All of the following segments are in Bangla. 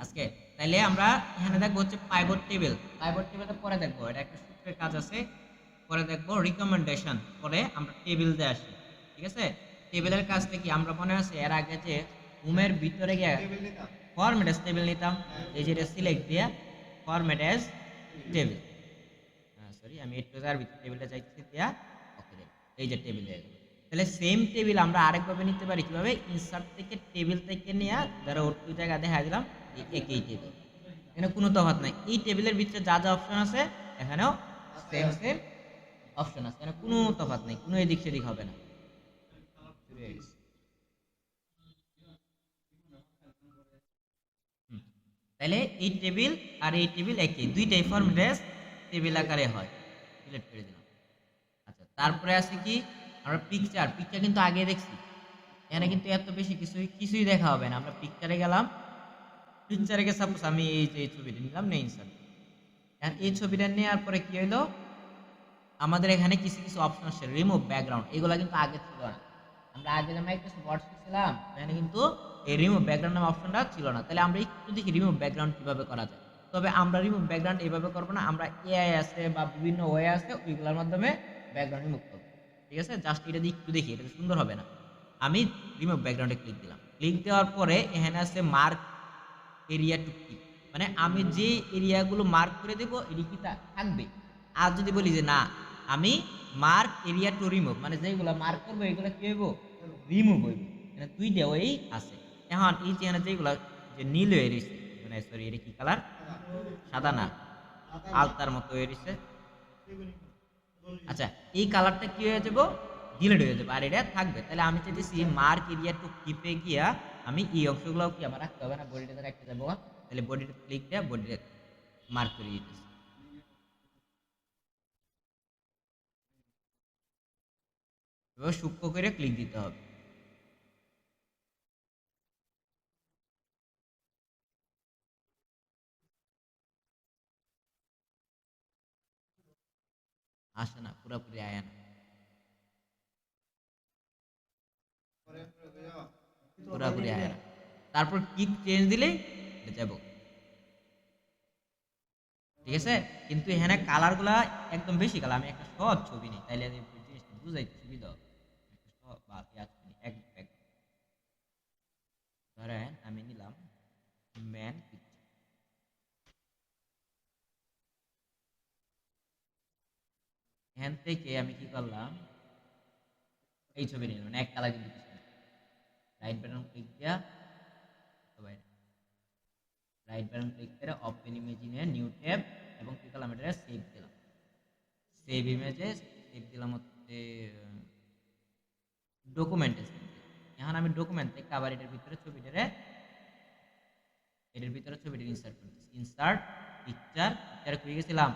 আজকে তাইলে আমরা এখানে দেখবো হচ্ছে পাইভট টেবিল। পাইভট টেবিলটা পরে দেখবো, এটা একটা সূত্রের কাজ আছে, পরে দেখবো রিকমেন্ডেশন, পরে আমরা টেবিল দিয়ে আসি। ঠিক আছে, টেবিলের কাজটা কি আমরা মনে আছে এর আগে যে রুমের ভিতরে গিয়ে ফরম্যাট এস টেবিল নিতাম, এই যে সিলেক্ট দিয়ে ফরম্যাট এস টেবিল, সরি আমি একটু যার ভিতরে টেবিলটা চাইতেছি দিয়া ওকে দেব, এই যে টেবিল হয়ে গেল। তাহলে সেম টেবিল আমরা আরেকভাবে নিতে পারি, কিভাবে ইনসার্ট থেকে টেবিল থেকে নিয়ে ধরো ওটু জায়গা দেখা দিলাম একই টেবিল, এখানে কোনো তফাৎ নাই। এই টেবিলের ভিতরে যা যা অপশন আছে এখানেও সেম সেম অপশন আছে, এখানে কোনো তফাৎ নাই, কোনো এদিক সেদিক হবে না। তাহলে এই টেবিল আর এই টেবিল একই, দুইটাই ফরম্যাট টেবিল আকারে হয়। সিলেক্ট করে দিলাম। আচ্ছা, তারপরে আছে কি আমরা পিকচার, পিকচার কিন্তু আগে দেখছি, এখানে কিন্তু এত বেশি কিছুই কিছুই দেখা হবে না। আমরা পিকচারে গেলাম, পিকচারে গিয়ে সাপোজ আমি এই যে এই ছবিটা নিলাম, নেই ইনসার্ট, এই ছবিটা নেওয়ার পরে কি হইলো, আমাদের এখানে কিছু কিছু অপশন আছে, রিমুভ ব্যাকগ্রাউন্ড, এগুলো কিন্তু আগে ছিল না। আমরা আগে যে মাইক্রোসফট ওয়ার্ড শিখছিলাম এখানে কিন্তু এই রিমুভ ব্যাকগ্রাউন্ড নামে অপশনটা ছিল না। তাহলে আমরা একটু দেখি রিমুভ ব্যাকগ্রাউন্ড কিভাবে করা যায়। তবে আমরা রিমুভ ব্যাকগ্রাউন্ড এইভাবে করবো না, আমরা এআই আছে বা বিভিন্ন ওয়ে আছে, ওইগুলোর মাধ্যমে ব্যাকগ্রাউন্ড রিমুভ করবো। ঠিক আছে, জাস্ট এটা দিয়ে একটু দেখি, এটা সুন্দর হবে না। আমি রিমুভ ব্যাকগ্রাউন্ডে ক্লিক দিলাম, ক্লিক দেওয়ার পরে এখানে আছে মার্ক এরিয়া টু কি, মানে আমি যে এরিয়াগুলো মার্ক করে দেবো এটি কি থাকবে। আর যদি বলি যে না আমি মার্ক এরিয়া টু রিমুভ, মানে যেগুলো মার্ক করবো এগুলো কি হইব, রিমুভ হইব। মানে দুইটা ওই আছে। এখন এই যে এখানে যেগুলো যে নীল হয়ে রয়েছে, মানে সরি এটা কি কালার, সাদা না, আলতার মতো হয়ে রয়েছে। আচ্ছা, এই কালারটা কি হয়ে যাবো, ডিলিট হয়ে যাবে, আর এটা থাকবে। তাহলে আমি চাইতেছি মার্ক এরিয়া টু কিপে গিয়া আমি এই অংশগুলো কি আমার রাখতে হবে না, বডিটা রাখতে যাবো। তাহলে বডিটা ক্লিক দিয়ে বডিটা মার্ক করে দিতেছি। এবার সূক্ষ্ম করে ক্লিক দিতে হবে। আসে না, পুরোপুরি আয় না, পুরোপুরি আয় না। তারপর কিক চেঞ্জ দিলেই যাব। ঠিক আছে, কিন্তু এখানে কালারগুলা একদম বেশি কালার, আমি একটা সহজ ছবি নিই তাইলে জিনিসটা বুঝাইতে সুবিধা হবে। একটা সহজ বা এক এক ধরেন আমি নিলাম ম্যান পিকচার, এখান থেকে আমি কি করলাম, এই ছবি নিলাম, মানে এক কালার কিন্তু কিছু রাইট বাটন ক্লিক দিয়া, রাইট বাটন ক্লিক করে open image in a new tab, এবং কি করলাম এটা সেভ দিলাম, সেভ ইমেজে সেভ দিলাম হচ্ছে ডকুমেন্টে সেভ দিলাম। এখন আমি ডকুমেন্ট থেকে আবার এটার ভিতরে ছবিটারে, এটার ভিতরে ছবিটা ইনসার্ট করতেছি, ইনসার্ট পিকচার, পিকচারে করে গেছিলাম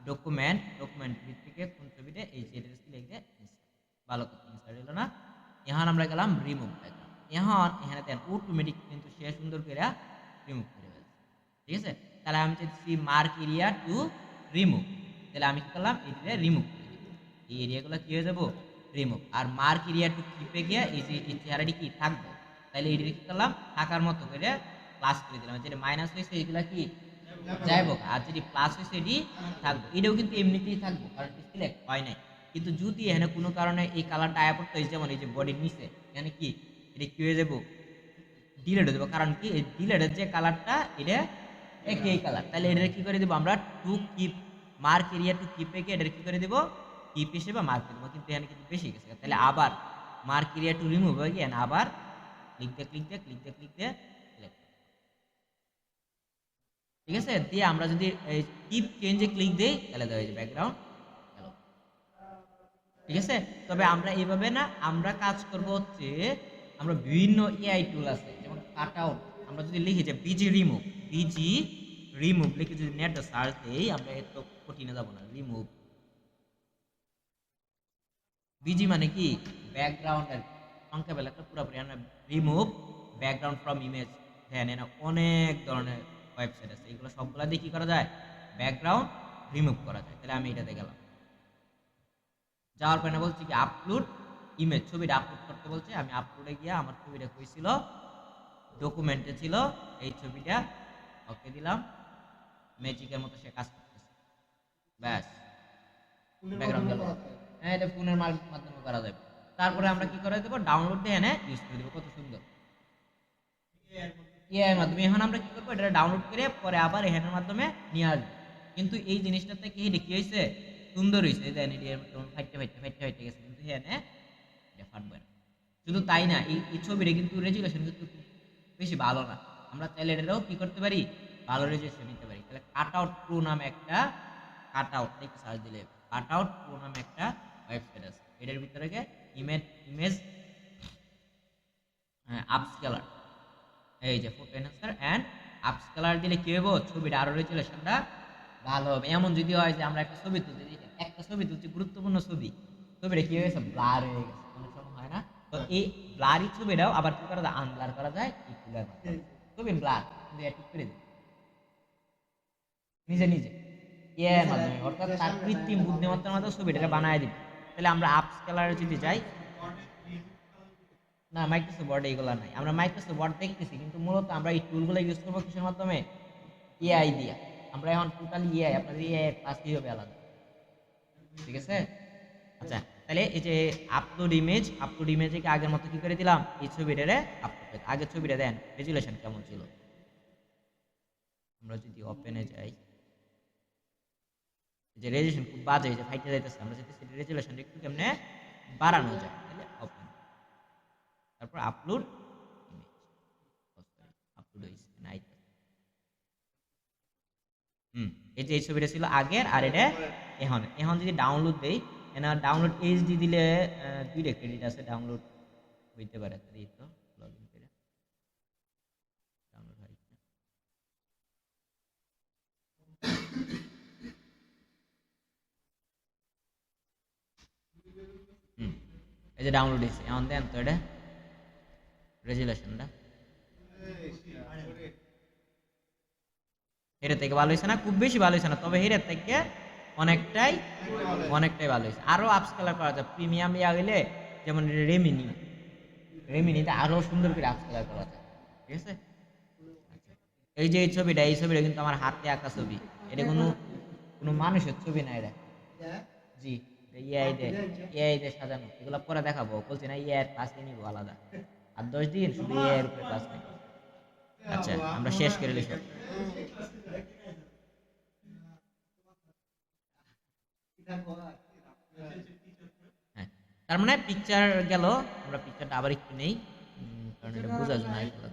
ডকুমেন্ট, ডকুমেন্ট থেকে কোন ছবিটা, এই যে এটা সিলেক্ট দিয়ে ইনসার্ট, ভালো কথা ইনসার্ট হলো না। এখন আমরা গেলাম রিমুভ ব্যাকগ্রাউন্ড, এখন এখানে দেন অটোমেটিক কিন্তু সে সুন্দর করে রিমুভ করে ফেলছে। ঠিক আছে, তাহলে আমি চাইছি মার্ক এরিয়া টু রিমুভ, তাহলে আমি কি করলাম এটিতে রিমুভ করে দিব, এই এরিয়াগুলো কি হয়ে যাব, remove. R mark area to কিপে গিয়ে এই যে এই চেহারাটি কি থাকবে, তাহলে এটি কি করলাম থাকার মতো করে প্লাস করে দিলাম, যেটা মাইনাস হয়েছে এগুলা কি যাইব, আর যদি প্লাস হয়েছে এটি থাকবে। এটাও কিন্তু এমনিতেই থাকবো কারণ সিলেক্ট হয় নাই। কিন্তু যদি এখানে কোনো কারণে এই কালারটা আয়া পড়তো, যেমন এই যে বডির নিচে এখানে কি এটা কি হয়ে যাবো, ডিলেট হয়ে যাবো। কারণ কি এই ডিলেটের যে কালারটা এটা একই কালার, তাহলে এটা কি করে দেবো আমরা, to keep mark area to কিপে গিয়ে এটা কি করে দেবো, কিপ হিসেবে মার্ক করে দেবো। কিন্তু এখানে কিন্তু বেশি গেছে, তাহলে আবার মার্ক এরিয়া টু রিমুভ হয়ে গিয়ে আবার ক্লিক দিয়ে ক্লিক দিয়ে ক্লিক দিয়ে ক্লিক দিয়ে, ঠিক আছে, দিয়ে আমরা যদি এই কিপ চেঞ্জে ক্লিক দেই তাহলে দেওয়া যায় ব্যাকগ্রাউন্ড গেল। ঠিক আছে, তবে আমরা এইভাবে না, আমরা কাজ করব হচ্ছে আমরা বিভিন্ন এআই টুল আছে, যেমন কাট আউট, আমরা যদি লিখি যে বিজি রিমুভ, বিজি রিমুভ লিখে যদি নেটটা সার্চ দেই, আমরা এত কঠিনে যাব না, রিমুভ বিজি মানে কি ব্যাকগ্রাউন্ডের সংক্ষেপে লেখা পুরোপুরি আমরা রিমুভ ব্যাকগ্রাউন্ড ফ্রম ইমেজ। হ্যাঁ, এনে অনেক ধরনের ওয়েবসাইট আছে, এগুলো সবগুলা দিয়ে কি করা যায়, ব্যাকগ্রাউন্ড রিমুভ করা যায়। তাহলে আমি এটাতে গেলাম, যাওয়ার পরে বলছি কি আপলোড ইমেজ, ছবিটা আপলোড করতে বলছে, আমি আপলোডে গিয়ে আমার ছবিটা কইছিল ডকুমেন্টে ছিল এই ছবিটা, ওকে দিলাম, ম্যাজিকের মতো সে কাজ করতেছে, ব্যাস ব্যাকগ্রাউন্ড গেল। হ্যাঁ, এটা ফোনের মাধ্যমে করা যাবে। তারপরে আমরা কি করে দেবো, ডাউনলোড দিয়ে এনে ইউজ করে দেবো, কত সুন্দর এআই এর মাধ্যমে। এখন আমরা কি করবো, এটা ডাউনলোড করে পরে আবার এখানের মাধ্যমে নিয়ে আসবো। কিন্তু এই জিনিসটাতে কি কি হয়েছে, সুন্দর হয়েছে, এই দেন এর ফাইটে ফাইটে ফাইটে ফাইটে গেছে, কিন্তু এখানে এটা ফাটবে না। শুধু তাই না, এই ছবিটা কিন্তু রেজুলেশন কিন্তু বেশি ভালো না। আমরা চাইলে এটাও কি করতে পারি, ভালো রেজুলেশন নিতে পারি। তাহলে কাট আউট প্রো নামে একটা, কাট আউট একটু সার্চ দিলে কাট আউট প্রো নামে একটা ওয়েবসাইট আছে, এটার ভিতরে গিয়ে ইমেজ ইমেজ আপস্কেলার, এই যে ফটো এনহান্সার এন্ড আপস্কেলার দিলে কি হবে, ছবিটা আরো রেজুলেশনটা ভালো হবে। এমন যদি হয় যে আমরা একটা ছবি তুলতে দিই, একটা ছবি তুলছি গুরুত্বপূর্ণ ছবি, ছবিটা কি হয়ে গেছে, ব্লার হয়ে গেছে, অনেক সময় হয় না? তো এই ব্লারি ছবিটাও আবার কি করা যায়, আনব্লার করা যায়, এই টুলের মাধ্যমে। ছবি ব্লার কিন্তু একটু করে দিই নিজে নিজে এর মাধ্যমে, অর্থাৎ তার কৃত্রিম বুদ্ধিমত্তার মাধ্যমে ছবিটাকে বানায় দিবে। তাহলে আমরা আপস্কেলারে যদি যাই, না মাইক্রোসফট ওয়ার্ড এইগুলো নাই, আমরা মাইক্রোসফট ওয়ার্ড দেখতেছি, কিন্তু মূলত আমরা এই টুলগুলো ইউজ করবো কিসের মাধ্যমে, এআই দিয়া। আমরা এখন টোটালি এআই, আপনাদের এআই ক্লাস কি হবে আলাদা, ঠিক আছে? আচ্ছা, তাহলে এই যে আপলোড ইমেজে কি আগের মতো কি করে দিলাম, এই ছবিটারে আপলোড, আগের ছবিটা দেন রেজুলেশন কেমন ছিল। আমরা যদি ওপেনে যাই, যে রেজুলেশন খুব বাজে, যে ফাইটে যাইতেছে, আমরা যদি সেটা রেজুলেশন একটু কেমনে বাড়ানো যায়, তাহলে ওপেন, তারপর আপলোড ইমেজ, আপলোড হইছে নাই, এই যে এই ছবিটা ছিল আগের, আর এটা এখন। এখন যদি ডাউনলোড দেই, এনা ডাউনলোড এইচডি দিলে দুইটা ক্রেডিট আছে, ডাউনলোড হইতে পারে, এই তো লগইন করে ডাউনলোড হয়। এই যে ডাউনলোড হয়েছে, এখন দেন তো এটা রেজুলেশনটা, হেরে থেকে ভালো হয়েছে না, খুব বেশি ভালো হয়েছে না, তবে হেরের থেকে অনেকটাই অনেকটাই ভালো হয়েছে। আরো আপস্কেলার করা যায়, প্রিমিয়াম ইয়া হইলে, যেমন রেমিনিতে আরো সুন্দর করে আপস্কেলার করা যায়, ঠিক আছে? এই যে এই ছবিটা কিন্তু আমার হাতে আঁকা ছবি, এটা কোনো কোনো মানুষের ছবি না, এটা জি এআই দিয়ে সাজানো। এগুলো পরে দেখাবো, বলছি না এআই এর ক্লাস নিব আলাদা, আর 10 দিন শুধু এআই এর উপরে ক্লাস নেব। আচ্ছা, আমরা শেষ করে লিখব। হ্যাঁ, তার মানে পিকচার গেল, আমরা পিকচারটা আবার একটু নেই, কারণ এটা বোঝা যায় না এগুলো।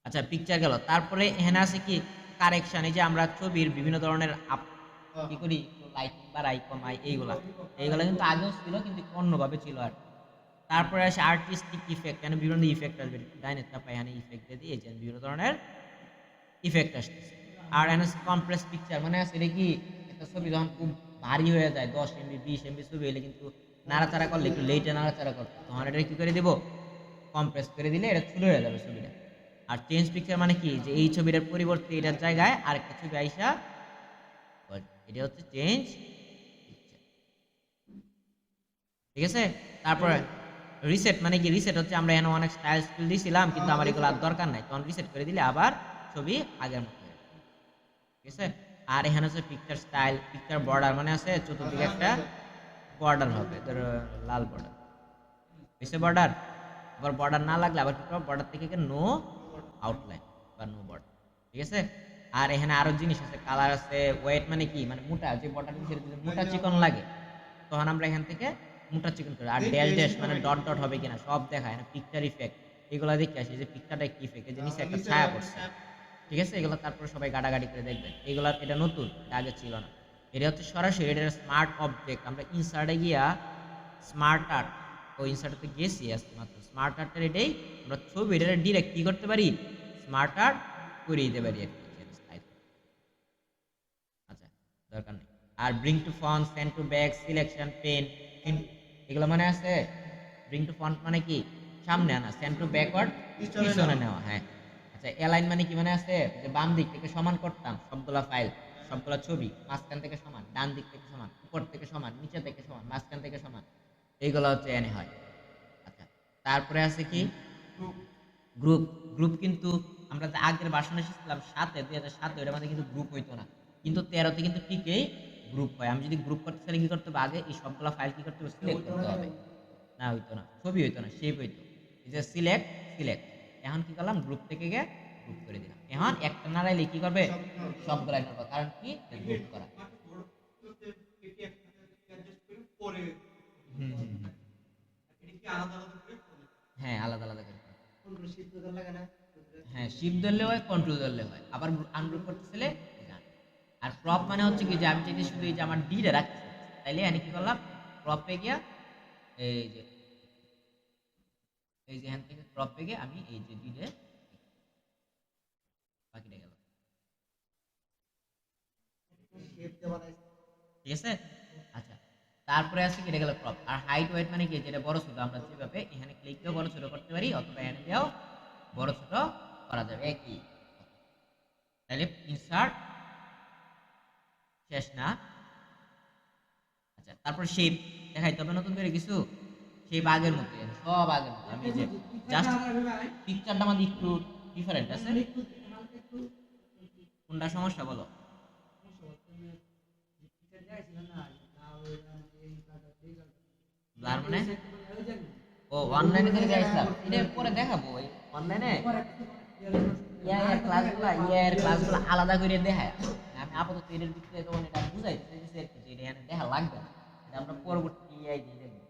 আচ্ছা, পিকচার গেল, তারপরে এখানে আছে কি কারেকশন, এই যে আমরা ছবির বিভিন্ন ধরনের কি করি, লাইটিং বাড়াই কমাই, এইগুলা এইগুলা কিন্তু আগেও ছিল, কিন্তু একটু অন্যভাবে ছিল আর। তারপরে আসে আর্টিস্টিক ইফেক্ট, এখানে বিভিন্ন ইফেক্ট আসবে, ডাইনে চাপাই এখানে ইফেক্ট দিয়ে দিয়েছে, বিভিন্ন ধরনের ইফেক্ট আসতেছে। আর এখানে কম্প্রেস পিকচার, মানে আছে এটা কি, একটা ছবি যখন খুব ভারী হয়ে যায়, 10 MB 20 MB ছবি হলে কিন্তু নাড়াচাড়া করলে একটু লেটে নাড়াচাড়া করতে, তখন এটা কি করে দেবো, কম্প্রেস করে দিলে এটা ছোট হয়ে যাবে ছবিটা। আর চেঞ্জ পিকচার মানে কি, যে এই ছবিটার পরিবর্তে এটার জায়গায় আরেকটা ছবি আইসা, এটা হচ্ছে চেঞ্জ পিকচার, ঠিক আছে? তারপরে রিসেট মানে কি, রিসেট হচ্ছে আমরা এখানে অনেক স্টাইল স্কিল দিয়েছিলাম, কিন্তু আমার এগুলো আর দরকার নাই, তখন রিসেট করে দিলে আবার ছবি আগের মতো হয়ে যাবে, ঠিক আছে? আর এখানে হচ্ছে পিকচার স্টাইল, পিকচার বর্ডার, মানে আছে চতুর্দিকে একটা বর্ডার হবে, ধরো লাল বর্ডার, পিছে বর্ডার, আবার বর্ডার না লাগলে আবার কি করবো, বর্ডার থেকে নো আউটলাইন বা নো বর্ডার, ঠিক আছে? আর এখানে আরো জিনিস আছে, কালার আছে, ওয়েট মানে কি, মানে মোটা, যে বর্ডার মোটা চিকন লাগে, তখন আমরা এখান থেকে মোটা চিকন করি। আর ড্যাশ ড্যাশ মানে ডট ডট হবে কিনা সব দেখায় না, পিকচার ইফেক্ট এগুলো দেখে আসি, যে পিকচারটা কি ইফেক্ট, এই যে নিচে একটা ছায়া পড়ছে, ঠিক আছে? এগুলো তারপরে সবাই গাড়াগাড়ি করে দেখবেন, এগুলো এটা নতুন, এটা আগে ছিল না। এটা হচ্ছে সরাসরি এটা স্মার্ট অবজেক্ট, আমরা ইনসার্টে গিয়া স্মার্ট আর্ট, ওই ইনসার্টে গেছি আজকে মাত্র, স্মার্ট আর্টের এটাই আমরা ছবি এটা ডিরেক্ট কি করতে পারি, স্মার্ট আর্ট করে দিতে পারি আর কি। আচ্ছা, দরকার নেই। আর bring to front, send to back, selection, pen, এগুলো মানে আছে, ব্রিং টু ফন্ট মানে কি, সামনে আনা, সেন্ড টু ব্যাকওয়ার্ড, পিছনে নেওয়া, হ্যাঁ। আচ্ছা, অ্যালাইন মানে কি, মানে আছে যে বাম দিক থেকে সমান করতাম সবগুলা ফাইল, সবগুলা ছবি, মাঝখান থেকে সমান, ডান দিক থেকে সমান, উপর থেকে সমান, নিচে থেকে সমান, মাঝখান থেকে সমান, এইগুলো হচ্ছে এনে হয়। আচ্ছা, তারপরে আছে কি, গ্রুপ গ্রুপ কিন্তু আমরা যে আগের ভার্সনে এসেছিলাম 7-এ 2007 ওটার মধ্যে কিন্তু গ্রুপ হইতো না, কিন্তু 13-তে কিন্তু ঠিকই গ্রুপ হয়। আমি যদি গ্রুপ করতে চাইলে কি করতে হবে, আগে এই সবগুলো ফাইল কি করতে হবে, সিলেক্ট করতে হবে। না হইতো না, ছবি হইতো না, শেপ হইতো। এই যে সিলেক্ট সিলেক্ট, এখন কি করলাম, গ্রুপ থেকে গিয়ে গ্রুপ করে দিলাম। এখন একটা নাড়াইলে কি করবে, সবগুলাই নাড়বে, কারণ কি গ্রুপ করা। হুম হুম হুম। হ্যাঁ আলাদা আলাদা করে করতে হবে। হ্যাঁ শিফট ধরলে হয়, কন্ট্রোল ধরলে হয়, আবার আনগ্রুপ করতে চাইলে গান। আর ক্রপ মানে হচ্ছে কি, যে আমি যদি শুধু এই যে আমার ডিরে রাখছি, তাইলে আমি কি করলাম, ক্রপে গিয়া এই যে এখান থেকে ক্রপে গিয়ে আমি এই যে ডিরে বাকিটা গেল, ঠিক আছে। আচ্ছা, তারপরে আছে কি, এটা গেল ক্রপ। আর হাইট ওয়েট মানে কি, যেটা বড় ছোট আমরা যেভাবে এখানে ক্লিক দিয়েও বড় ছোট করতে পারি, অথবা এখানে দিয়েও বড় ছোট করা যাবে একই। তাহলে ইনসার্ট শেষ না। আচ্ছা, তারপর শেপ দেখাইতে হবে নতুন করে কিছু, শেপ আগের মতো, সব আগের মতো। আমি যে জাস্ট পিকচারটা আমাদের একটু ডিফারেন্ট আছে। কোনটা সমস্যা বলো? ব্লার মানে ও অনলাইনে থেকে দেখলাম, এটা পরে দেখাবো ওই অনলাইনে ইয়ার ক্লাসগুলো আলাদা করে দেখায়। আমি আপাতত এটার ভিতরে তখন এটা বুঝাইতে চাইতেছি একটু, যে এটা এখানে দেখা লাগবে না, এটা আমরা পরবর্তী ইয়াই দিয়ে দেখবো,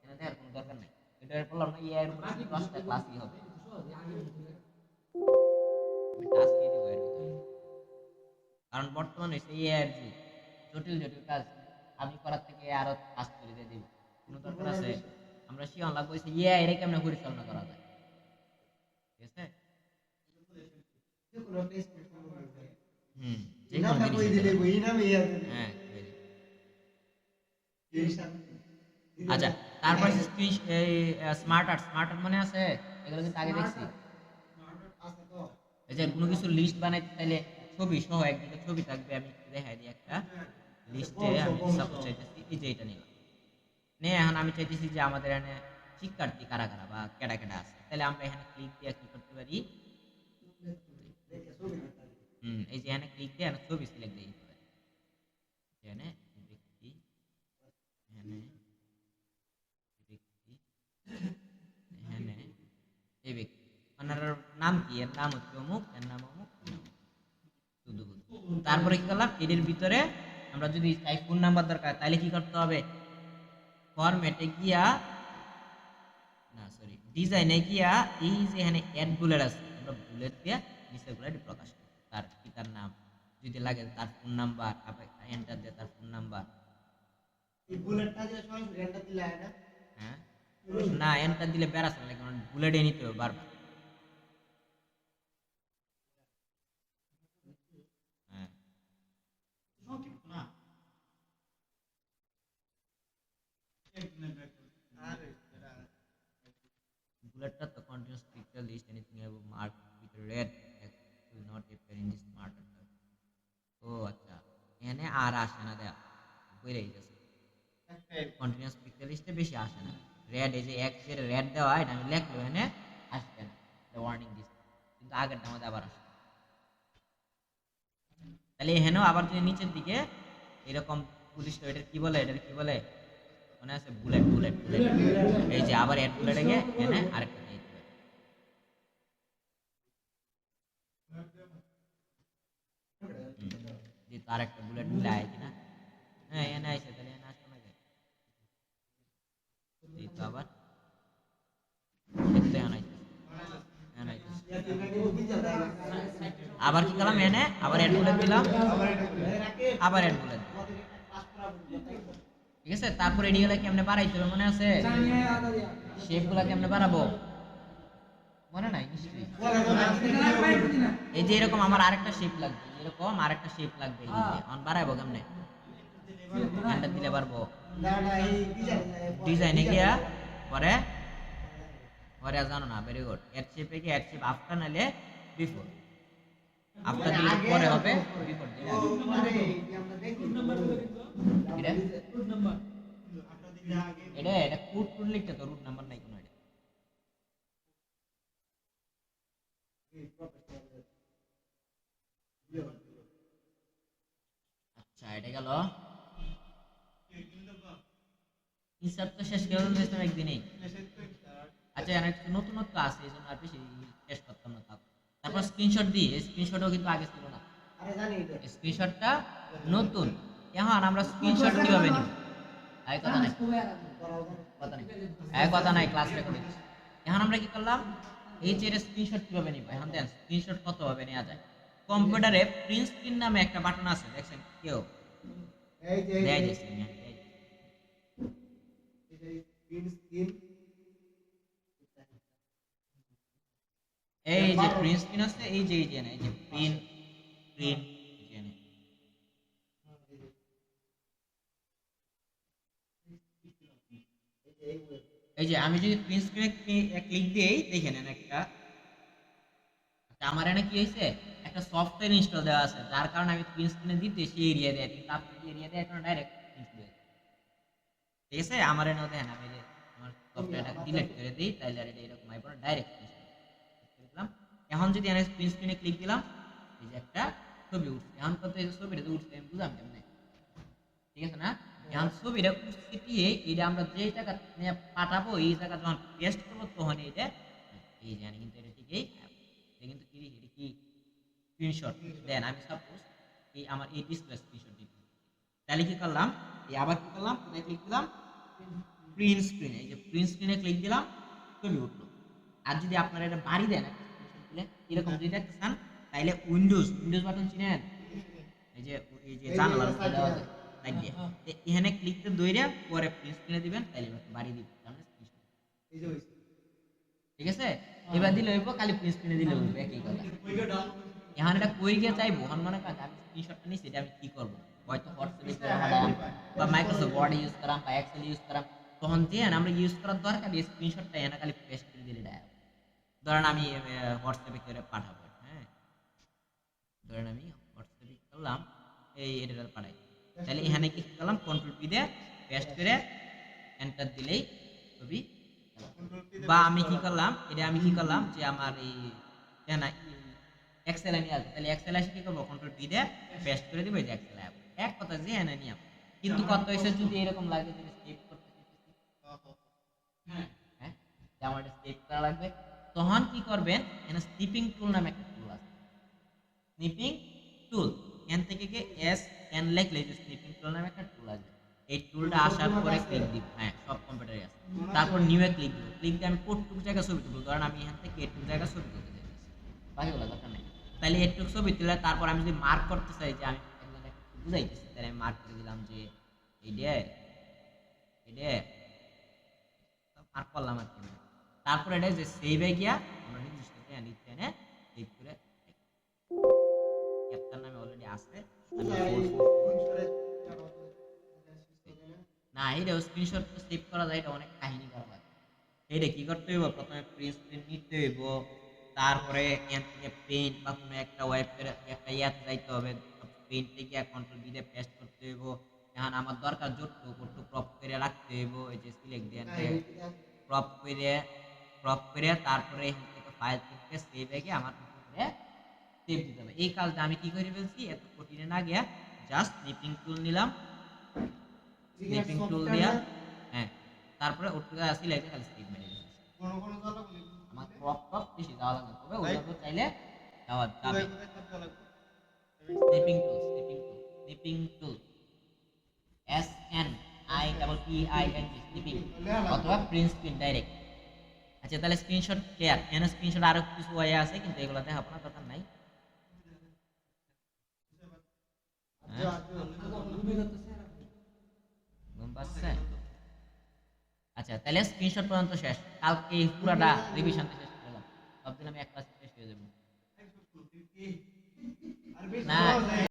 এখানে দেখার কোনো দরকার নেই। এটা বললাম না, ইয়ার উপর 10টা ক্লাসই হবে, আমি টাস্কই দিব এর ভিতরে। কারণ বর্তমানে হচ্ছে ইয়ার যুগ, জটিল জটিল কাজ আমি করার থেকে আরো কাজ করে দিয়ে দিব, কোনো দরকার আছে? আমরা শিওন লাগবো ইয়া এটা কেমনে পরিচালনা করা যায়, ঠিক আছে। হুম, যে কোনো জিনিস হ্যাঁ আচ্ছা, তারপর screen smart art. Smart art মানে আছে, এগুলো কিন্তু আগে দেখছি। এই যে কোনো কিছু লিস্ট বানাইতে চাইলে ছবি সহ একদিকে ছবি থাকবে, আমি দেখাই দিই একটা লিস্টে। আমি সাপোজ চাইতেছি এই যে এটা নিলাম, নে এখন আমি চাইতেছি যে আমাদের এখানে শিক্ষার্থী কারা কারা বা কেডা কেডা আছে, তাহলে আমরা এখানে ক্লিক দিয়ে কি করতে পারি, এই যে এখানে ক্লিক দিয়ে এখানে ছবি সিলেক্ট দিয়ে দিতে পারি। এখানে ব্যক্তি, এখানে ব্যক্তি, এখানে এই ব্যক্তি, ওনার নাম কি, এর নাম হচ্ছে অমুক, এর নাম অমুক, শুধু তারপরে কি করলাম, এর ভিতরে আমরা যদি চাই ফোন নাম্বার দরকার, তাহলে কি করতে হবে, ফরম্যাটে গিয়া, না সরি ডিজাইনে গিয়া, এই যে এখানে অ্যাড বুলেট আছে, আমরা বুলেট দিয়ে নিচে বুলেট প্রকাশ করি তার পিতার নাম, যদি লাগে তার ফোন নাম্বার, আবার এন্টার দিয়ে তার ফোন নাম্বার। এই বুলেটটা দিলে সরাসরি এন্টার দিলে হয় না? হ্যাঁ না, এন্টার দিলে বেরাস লাগে, কারণ বুলেটে নিতে হবে বারবার। হ্যাঁ বুলেটটা তো continuous picture list anything about mark with red text will not appear in this smart. ও আচ্ছা, এখানে আর আসে না, দেখ কইরাই গেছে, কন্টিনিউয়াস পিকচার লিস্টে বেশি আসে না। রেড, এই যে এক যে রেড দেওয়া, এটা আমি লিখলো এখানে আসবে না, এটা ওয়ার্নিং দিচ্ছে, কিন্তু আগেরটা আমাদের আবার আসে। তাহলে এখানেও আবার যদি নিচের দিকে এরকম পুলিশ, এটার কি বলে, এটার কি বলে মনে আছে, বুলেট বুলেট বুলেট, এই যে আবার এড বুলেটে গিয়ে এখানে আরেকটা দিয়ে দিতে পারি। যে তার একটা বুলেট মিলে আয় কিনা, হ্যাঁ এনে আইছে, তাহলে এনে আসবে না কেন, এই তো আবার দেখতে আনাইছে, আবার কি করলাম, এনে আবার এড বুলেট দিলাম, আবার এড বুলেট, ঠিক আছে। তারপর এডিগুলা কেমনে বাড়াইতে হবে মনে আছে, শেপগুলা কেমনে বাড়াবো মনে নাই নিশ্চয়ই। এই যে এরকম আমার আরেকটা শেপ লাগবে, এরকম আরেকটা শেপ লাগবে, এই যে অন বাড়াইবো কেমনে, এন্টার দিলে পারবো, ডিজাইনে গিয়া পরে পরে জানো না, ভেরি গুড, এড শেপে গিয়ে এড শেপ আফটার নালে বিফোর, আফটার দিলে পরে হবে, বিফোর দিলে এটা এটা কোড কোড লিখতে তো রুট নাম্বার নাই কোনো, এটা আচ্ছা এটা গেল ইনসার্ট তো শেষ করে দিয়েছিলাম একদিনেই। আচ্ছা এখানে একটু নতুনত্ব আছে এই জন্য আর বেশি শেষ করতাম না। তারপর স্ক্রিনশট দিই, স্ক্রিনশটও কিন্তু আগে ছিল না, স্ক্রিনশটটা নতুন। এখন আমরা স্ক্রিনশট কিভাবে নিব? আয় কথা নাই, কথা নাই, আয় কথা নাই, ক্লাস রেকর্ডিং। এখন আমরা কি করলাম, এই যে স্ক্রিনশট কিভাবে নিব? এখন দেন স্ক্রিনশট কত ভাবে নেওয়া যায়। কম্পিউটারে প্রিন্ট স্ক্রিন নামে একটা বাটন আছে, দেখছেন কেউ? দেয় দিছি আমি, এই যে প্রিন্ট স্ক্রিন আছে, এই যে এই যে প্রিন্ট স্ক্রিন, এই যে আমি যদি প্রিন্ট স্ক্রিনে ক্লিক দিই, দেখে নেন একটা আমার এখানে কি হয়েছে, একটা সফটওয়্যার ইনস্টল দেওয়া আছে, যার কারণে আমি প্রিন্ট স্ক্রিনে দিতে সেই এরিয়া দেয়, কিন্তু আপনি এরিয়া দেয় এখন ডাইরেক্ট ইনস্টল, ঠিক আছে? আমার এখানে দেখেন আমি আমার সফটওয়্যারটা ডিলিট করে দিই, তাইলে আর এটা এরকম আইবো না, ডাইরেক্ট ইনস্টল দিলাম। এখন যদি আমি প্রিন্ট স্ক্রিনে ক্লিক দিলাম, এই যে একটা ছবি উঠছে, এখন কত এই ছবিটা তো উঠছে, আমি বুঝলাম কেমনে, ঠিক আছে না? এখন ছবিটা উঠছে কি, এইটা আমরা যে জায়গা নিয়ে পাঠাবো, এই জায়গা যখন পেস্ট করবো তখন এইটা এই যে কিন্তু এটা ঠিকই, এটা কিন্তু কি, এটা কি স্ক্রিনশট দেন। আমি সাপোজ এই আমার এই ডিসপ্লে স্ক্রিনশট দিই, তাহলে কি করলাম, এই আবার কি করলাম, কোথায় ক্লিক দিলাম, প্রিন্ট স্ক্রিনে, এই যে প্রিন্ট স্ক্রিনে ক্লিক দিলাম, ছবি উঠলো। আর যদি আপনারা এটা বাড়ি দেন স্ক্রিনশট দিলে এরকম যদি দেখতে চান, তাইলে উইন্ডোজ বাটন চিনেন, এই যে জানালার উপরে দেওয়া যায় লাগিয়ে, এখানে ক্লিক করে দইরা পরে প্রিন্ট স্ক্রিনে দিবেন, তাইলে বাড়ি দিবেন, তাহলে স্ক্রিনশট, এই যে হইছে, ঠিক আছে? এবার দিলে হইব, খালি প্রিন্ট স্ক্রিনে দিলে হইব, একই কথা। এখন এটা কই গিয়ে চাইবো, এখন মনে করেন আমি স্ক্রিনশটটা নিছি, এটা আমি কি করব, হয়তো হোয়াটসঅ্যাপে করাম বা মাইক্রোসফট ওয়ার্ড ইউজ করাম বা এক্সেল ইউজ করাম, তখন দিয়ে আমরা ইউজ করার দরকার এই স্ক্রিনশটটা এখানে খালি পেস্ট করে দিলে ডাইরেক্ট, ধরেন আমি হোয়াটসঅ্যাপে করে পাঠাবো, হ্যাঁ ধরেন আমি হোয়াটসঅ্যাপে করলাম, এই এটা পাঠাই, তাহলে এখানে কি করলাম, কন্ট্রোল পি দিয়ে পেস্ট করে এন্টার দিলেই ছবি। বা আমি কি করলাম, এটা আমি কি করলাম যে আমার এই না এক্সেল নিয়ে আসবো, তাহলে এক্সেল এসে কি করবো, কন্ট্রোল পি দিয়ে পেস্ট করে দিব, এই যে এক্সেল অ্যাপ, এক কথা যে এনে নিয়ে। কিন্তু কত হয়েছে যদি এরকম লাগে যে সেভ করতে চাইতেছি, হ্যাঁ যেমন এটা সেভ করা লাগবে, তখন কি করবেন, এখানে স্নিপিং টুল নামে একটা টুল আছে, স্নিপিং টুল, এখান থেকে কি এস এন লিখলে যে স্নিপিং টুল নামে একটা টুল আছে, এই টুলটা আসার পরে ক্লিক দিব, হ্যাঁ সব কম্পিউটারে আছে, তারপর নিউ এ ক্লিক দিব, ক্লিক দিয়ে আমি কোটটুক জায়গা ছবি তুলব, ধরেন আমি এখান থেকে এটুক জায়গা ছবি তুলতে চাইতেছি, বাকিগুলো দরকার নেই, তাহলে এটুক ছবি তুলে তারপর আমি যদি মার্ক করতে চাই, যে আমি একজনে বুঝাইতেছি, তাহলে আমি মার্ক করে দিলাম যে এইটা মার্ক করলাম আর কি, তারপর এটা যে সেভে গিয়া আমরা নির্দিষ্ট নিতে এনে সেভ করে, ক্যাপচার নামে অলরেডি আছে, না এটা স্ক্রিনশট সেভ করা যায়, এটা অনেক কাহিনী করা লাগে, এইটা কি করতে হইব, প্রথমে প্রিন্ট স্ক্রিন নিতে হইব, তারপরে এখান থেকে পেইন্ট বা কোনো একটা ওয়েবের একটা ইয়াতে যাইতে হবে, পেইন্টে গিয়ে কন্ট্রোল বি দিয়ে পেস্ট করতে হইব, এখন আমার দরকার যতটুকু একটু ক্রপ করে রাখতে হইব, এই যে সিলেক্ট দিয়ে ক্রপ করে তারপরে এখান থেকে ফাইল থেকে সেভ হয়ে আমার কম্পিউটারে সেভ দিতে হবে। এই কাজটা আমি কি করে ফেলছি, এত কঠিনে না গিয়া জাস্ট স্নিপিং টুল নিলাম, স্নিপিং টুল দিয়া, হ্যাঁ তারপরে ওটুকু সিলেক্ট খালি সেভ মেরে দিয়েছি, আমার ক্রপ বেশি যাওয়া লাগবে, তবে ওইভাবে চাইলে যাওয়া যাবে। Snipping tool S N I double P I N G, snipping অথবা প্রিন্ট স্ক্রিন ডাইরেক্ট। আচ্ছা তাহলে স্ক্রিনশট ক্লিয়ার, এখানে স্ক্রিনশট আরো কিছু ওয়ে আছে, কিন্তু এগুলো দেখাবো না, দরকার নাই। ঘুম পাচ্ছে? আচ্ছা তাহলে স্ক্রিনশট পর্যন্ত শেষ, কালকে পুরাটা রিভিশন শেষ করে দিলাম, সব দিন আমি এক ক্লাস শেষ হয়ে যাবো না।